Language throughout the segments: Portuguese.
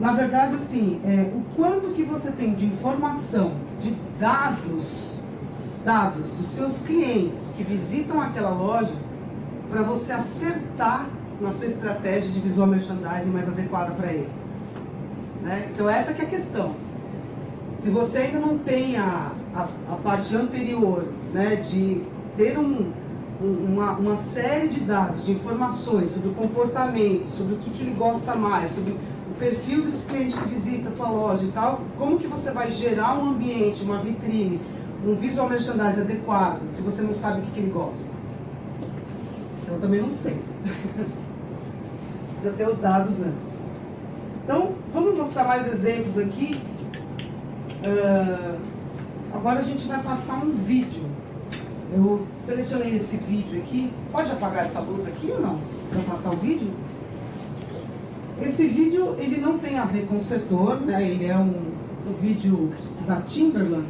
Na verdade, assim, o quanto que você tem de informação, de dados dos seus clientes que visitam aquela loja, para você acertar na sua estratégia de visual merchandising mais adequada para ele. Né? Então essa que é a questão. Se você ainda não tem a parte anterior, né, de ter uma série de dados, de informações sobre o comportamento, sobre o que ele gosta mais, sobre o perfil desse cliente que visita a tua loja e tal, como que você vai gerar um ambiente, uma vitrine, um visual merchandising adequado, se você não sabe o que ele gosta? Eu também não sei. Precisa ter os dados antes. Então, vamos mostrar mais exemplos aqui. Agora a gente vai passar um vídeo. Eu selecionei esse vídeo aqui. Pode apagar essa luz aqui ou não? Para passar o vídeo? Esse vídeo, ele não tem a ver com o setor, né? Ele é um vídeo da Timberland,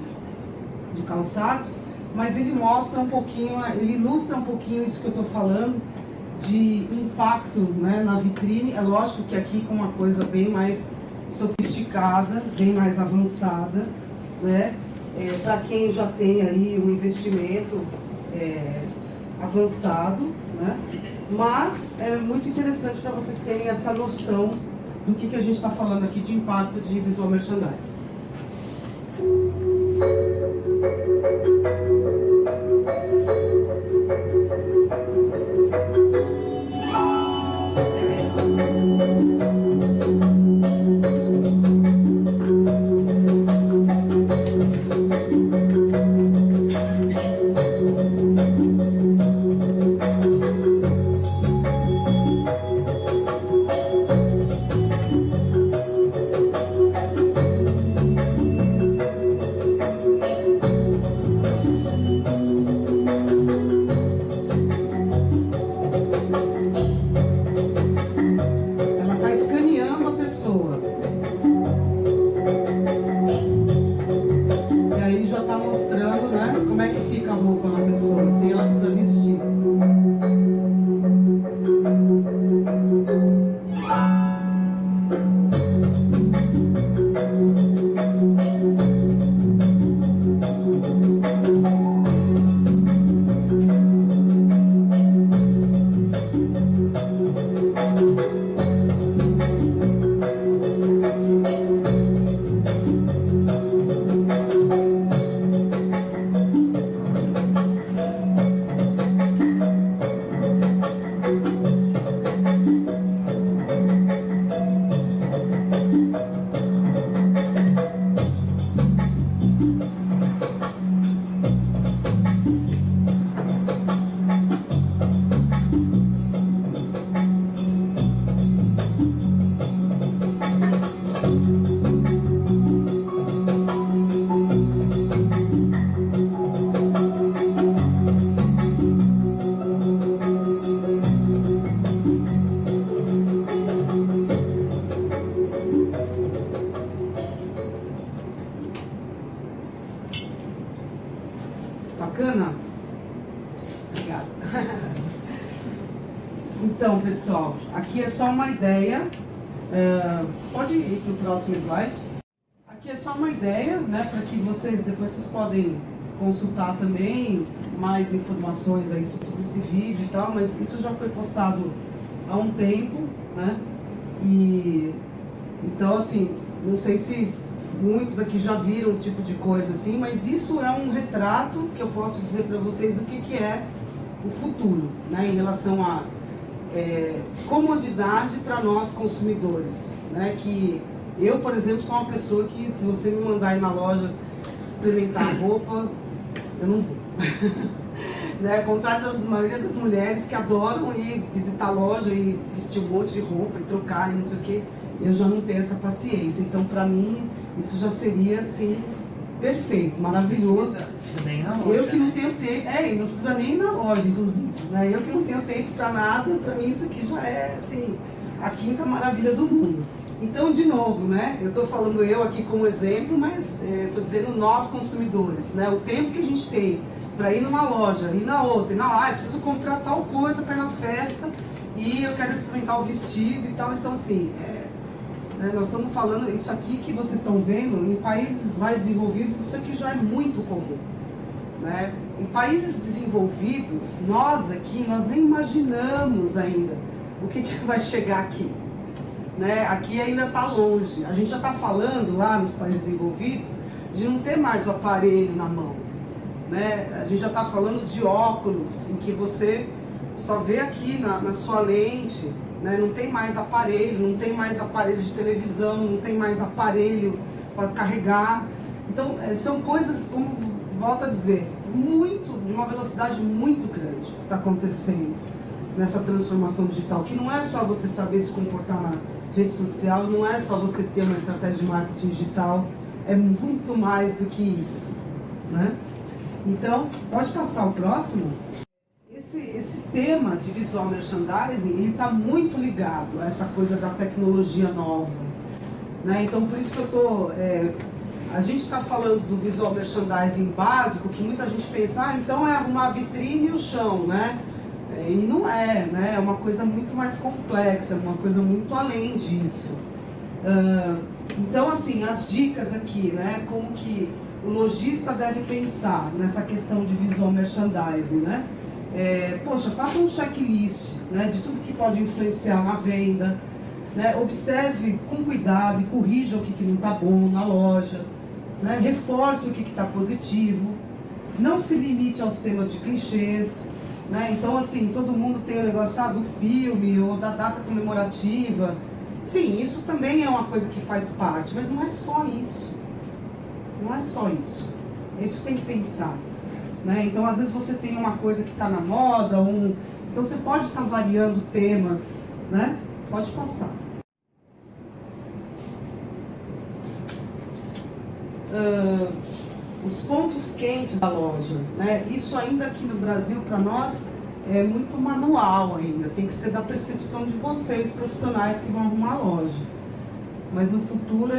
de calçados, mas ele mostra um pouquinho, ele ilustra um pouquinho isso que eu estou falando, de impacto, né, na vitrine. É lógico que aqui com uma coisa bem mais sofisticada, bem mais avançada, né, para quem já tem aí um investimento avançado, né, mas é muito interessante para vocês terem essa noção do que a gente está falando aqui de impacto de visual merchandising. Bacana? Obrigada. Então, pessoal, aqui é só uma ideia. Pode ir para o próximo slide. Aqui é só uma ideia, né, para que vocês podem consultar também mais informações aí sobre esse vídeo e tal, mas isso já foi postado há um tempo, né? E então, assim, não sei se muitos aqui já viram um tipo de coisa assim, mas isso é um retrato que eu posso dizer para vocês o que é o futuro, né, em relação a comodidade para nós consumidores, né, que eu, por exemplo, sou uma pessoa que, se você me mandar ir na loja experimentar roupa, eu não vou. Né, ao contrário da maioria das mulheres que adoram ir visitar a loja e vestir um monte de roupa e trocar e não sei o que, eu já não tenho essa paciência. Então, para mim, isso já seria, assim, perfeito, maravilhoso. Não precisa nem ir na loja, eu que não tenho tempo, não precisa nem ir na loja, inclusive, né? Eu que não tenho tempo para nada, para mim isso aqui já é, assim, a quinta maravilha do mundo. Então, de novo, né, eu estou falando eu aqui como exemplo, mas estou dizendo nós consumidores, né, o tempo que a gente tem para ir numa loja, ir na outra, eu preciso comprar tal coisa para ir na festa e eu quero experimentar o vestido e tal. Então, assim, né? Nós estamos falando, isso aqui que vocês estão vendo, em países mais desenvolvidos, isso aqui já é muito comum, né? Em países desenvolvidos, nós aqui, nós nem imaginamos ainda o que vai chegar aqui, né? Aqui ainda está longe. A gente já está falando lá nos países desenvolvidos de não ter mais o aparelho na mão, né? A gente já está falando de óculos, em que você só vê aqui na sua lente, né? Não tem mais aparelho, não tem mais aparelho de televisão, não tem mais aparelho para carregar. Então, são coisas, como volto a dizer, de uma velocidade muito grande que está acontecendo nessa transformação digital, que não é só você saber se comportar na rede social, não é só você ter uma estratégia de marketing digital, é muito mais do que isso, né? Então, pode passar o próximo. Esse tema de visual merchandising, ele está muito ligado a essa coisa da tecnologia nova, né? Então, por isso que eu estou... a gente está falando do visual merchandising básico, que muita gente pensa, então é arrumar a vitrine e o chão, né? E não é, né? É uma coisa muito mais complexa, uma coisa muito além disso. Então, assim, as dicas aqui, né? Como que o lojista deve pensar nessa questão de visual merchandising, né? Poxa, faça um checklist, né, de tudo que pode influenciar na venda, né? Observe com cuidado e corrija o que não está bom na loja, né? Reforce o que está positivo, não se limite aos temas de clichês, né? Então, assim, todo mundo tem o negócio do filme ou da data comemorativa. Sim, isso também é uma coisa que faz parte, mas não é só isso. Não é só isso. Isso tem que pensar, né? Então, às vezes você tem uma coisa que está na moda, então você pode estar variando temas, né? Pode passar. Os pontos quentes da loja, né? Isso ainda aqui no Brasil, para nós, é muito manual ainda. Tem que ser da percepção de vocês, profissionais que vão arrumar a loja. Mas no futuro,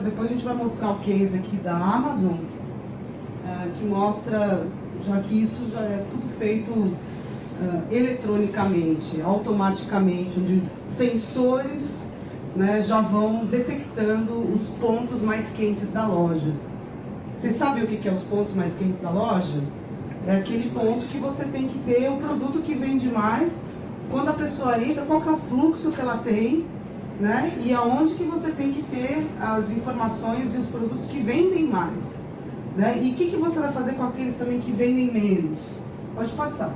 depois a gente vai mostrar o case aqui da Amazon, que mostra já que isso já é tudo feito eletronicamente, automaticamente, onde sensores, né, já vão detectando os pontos mais quentes da loja. Vocês sabem o que é os pontos mais quentes da loja? É aquele ponto que você tem que ter o produto que vende mais, quando a pessoa entra, qual que é o fluxo que ela tem, né, e aonde que você tem que ter as informações e os produtos que vendem mais. Né? E o que você vai fazer com aqueles também que vendem menos? Pode passar.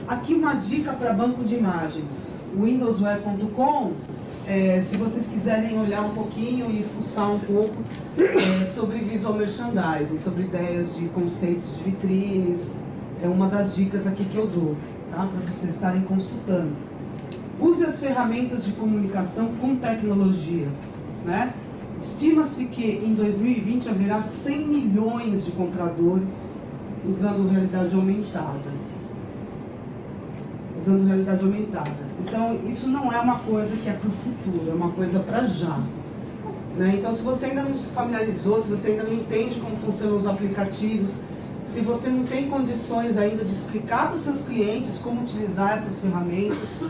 Aqui uma dica para banco de imagens. Windowsware.com, se vocês quiserem olhar um pouquinho e fuçar um pouco sobre visual merchandising, sobre ideias de conceitos de vitrines, é uma das dicas aqui que eu dou, tá? Para vocês estarem consultando. Use as ferramentas de comunicação com tecnologia, né? Estima-se que em 2020 haverá 100 milhões de compradores usando realidade aumentada. Então, isso não é uma coisa que é para o futuro, é uma coisa para já. Né? Então, se você ainda não se familiarizou, se você ainda não entende como funcionam os aplicativos, se você não tem condições ainda de explicar para os seus clientes como utilizar essas ferramentas,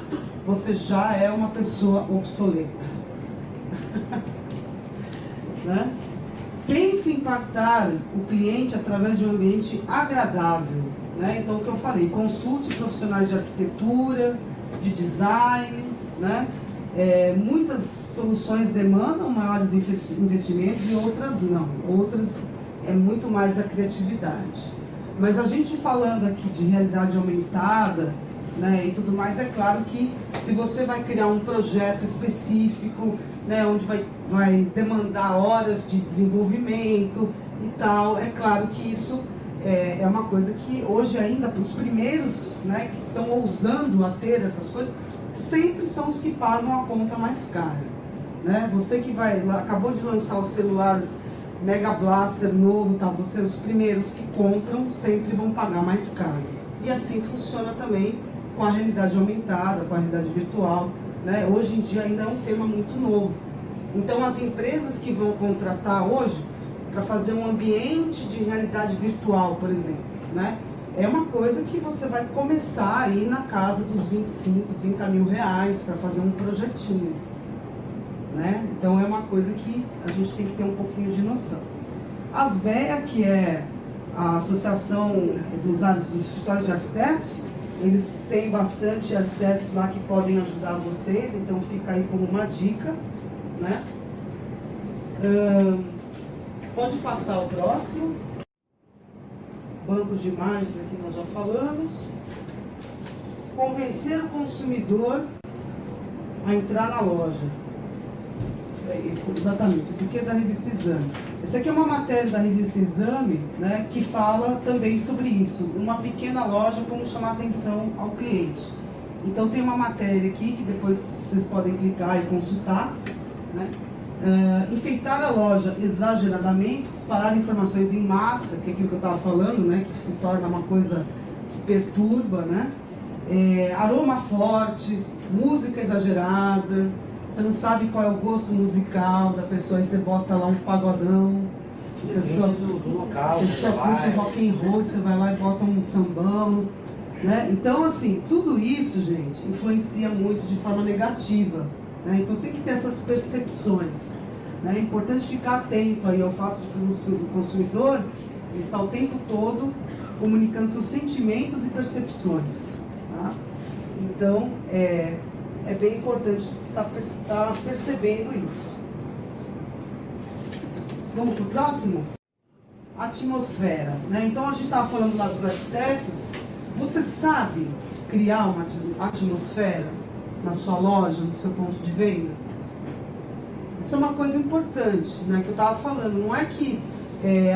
você já é uma pessoa obsoleta. Né? Pense em impactar o cliente através de um ambiente agradável, né? Então, o que eu falei, consulte profissionais de arquitetura, de design, né? Muitas soluções demandam maiores investimentos e outras não, outras é muito mais da criatividade. Mas a gente falando aqui de realidade aumentada, né, e tudo mais, é claro que se você vai criar um projeto específico, né, onde vai demandar horas de desenvolvimento e tal, é claro que isso é uma coisa que hoje ainda, os primeiros, né, que estão ousando a ter essas coisas, sempre são os que pagam a conta mais cara. Né? Você que acabou de lançar o celular Mega Blaster novo, tá? Os primeiros que compram sempre vão pagar mais caro. E assim funciona também com a realidade aumentada, com a realidade virtual. Né? Hoje em dia ainda é um tema muito novo. Então as empresas que vão contratar hoje para fazer um ambiente de realidade virtual, por exemplo, né? é uma coisa que você vai começar aí na casa dos 25, 30 mil reais para fazer um projetinho, né? Então é uma coisa que a gente tem que ter um pouquinho de noção. A ASBEA, que é a Associação dos Escritórios de Arquitetos, eles têm bastante arquitetos lá que podem ajudar vocês, então fica aí como uma dica, né? Pode passar o próximo. Bancos de imagens, aqui nós já falamos. Convencer o consumidor a entrar na loja. É isso, exatamente. Esse aqui é da revista Exame. Essa aqui é uma matéria da revista Exame, né, que fala também sobre isso. Uma pequena loja, como chamar atenção ao cliente. Então tem uma matéria aqui que depois vocês podem clicar e consultar, né? Enfeitar a loja exageradamente, disparar informações em massa, que é aquilo que eu estava falando, né, que se torna uma coisa que perturba, né? Aroma forte, música exagerada, você não sabe qual é o gosto musical da pessoa, aí você bota lá um pagodão, a pessoa curte rock and roll, você vai lá e bota um sambão, né? Então, assim, tudo isso, gente, influencia muito de forma negativa, né? Então tem que ter essas percepções, né? É importante ficar atento aí ao fato de que o consumidor ele está o tempo todo comunicando seus sentimentos e percepções, tá? Então é bem importante estar percebendo isso. Vamos para o próximo? Atmosfera, né? Então a gente estava falando lá dos arquitetos. Você sabe criar uma atmosfera na sua loja, no seu ponto de venda? Isso é uma coisa importante, né, que eu estava falando. Não é que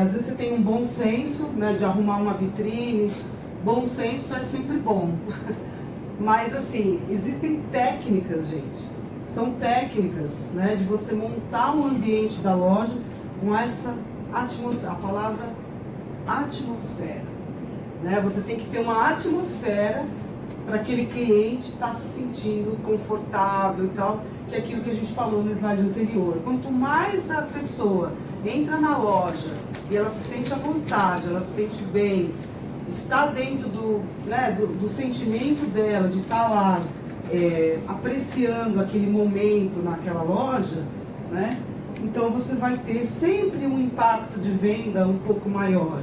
às vezes você tem um bom senso, né, de arrumar uma vitrine. Bom senso é sempre bom. Mas assim, existem técnicas, gente. São técnicas, né, de você montar um ambiente da loja com essa atmosfera. A palavra atmosfera, né? Você tem que ter uma atmosfera para aquele cliente estar se sentindo confortável e tal, que é aquilo que a gente falou no slide anterior. Quanto mais a pessoa entra na loja e ela se sente à vontade, ela se sente bem, está dentro do sentimento dela de estar lá apreciando aquele momento naquela loja, né? Então você vai ter sempre um impacto de venda um pouco maior.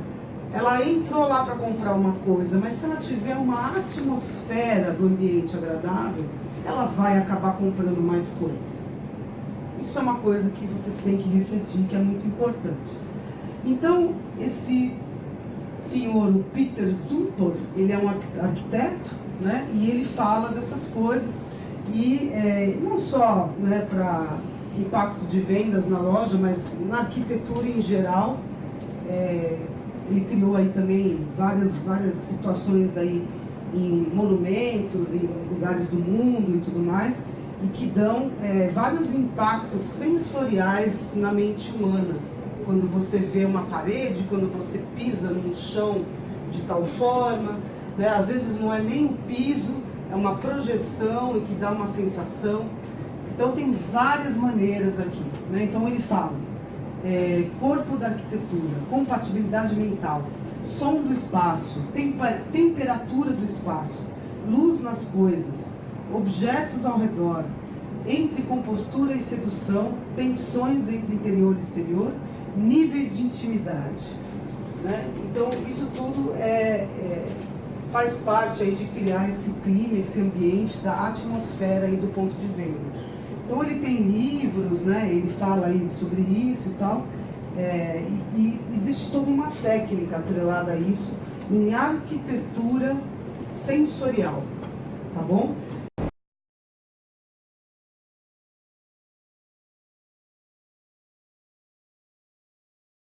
Ela entrou lá para comprar uma coisa, mas se ela tiver uma atmosfera do ambiente agradável, ela vai acabar comprando mais coisas. Isso é uma coisa que vocês têm que refletir, que é muito importante. Então, esse senhor Peter Zumthor, ele é um arquiteto, né, e ele fala dessas coisas, e não só, né, para impacto de vendas na loja, mas na arquitetura em geral. Ele criou aí também várias situações aí em monumentos, em lugares do mundo e tudo mais, e que dão vários impactos sensoriais na mente humana. Quando você vê uma parede, quando você pisa num chão de tal forma, né? Às vezes não é nem o piso, é uma projeção e que dá uma sensação. Então tem várias maneiras aqui, né? Então ele fala corpo da arquitetura, compatibilidade mental, som do espaço, temperatura do espaço, luz nas coisas, objetos ao redor, entre compostura e sedução, tensões entre interior e exterior, níveis de intimidade, né? Então isso tudo faz parte aí de criar esse clima, esse ambiente da atmosfera aí do ponto de venda. Então ele tem livros, né? Ele fala aí sobre isso e tal, e existe toda uma técnica atrelada a isso em arquitetura sensorial, tá bom?